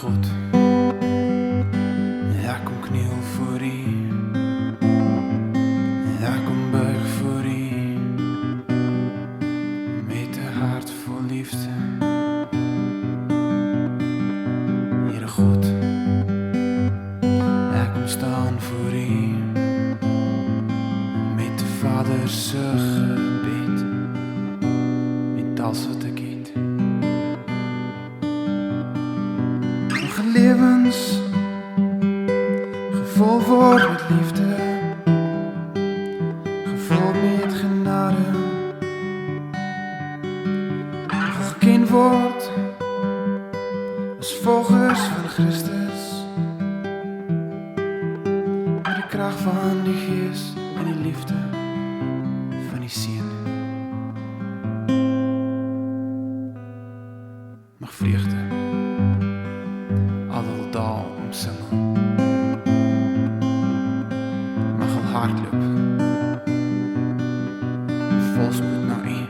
God, ek kom kniel voor U, ek kom buig voor U, met 'n hart vol liefde. Here God, ek kom staan voor U, met 'n Vader se gebed, met alles wat ek het. Lewens gevul word met liefde, gevul met genade, geken word as volgers van Christus, met die krag van die Gees en die liefde van die Seun. Mag vreugde al daal omsingel, mag al hardloop volspoed na U,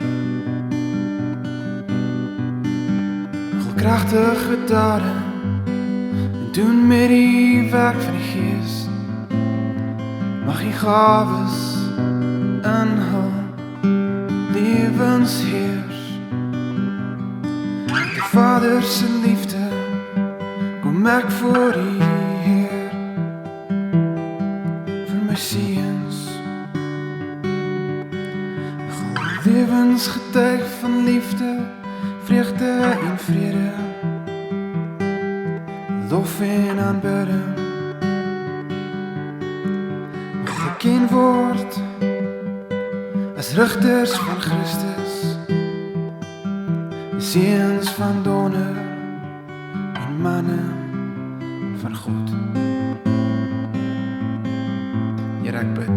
mag al kragtige dade doen met die werk van die Gees, mag U gawes in hul lewens heers, met die Vader se liefde kom ek voor U, Heer, vir my seuns. Lewens getuig van liefde, vreugde en vrede, lof en aanbidding, mag geken word as rigters van Christus, seuns van donder en manne van God. Here, ek bid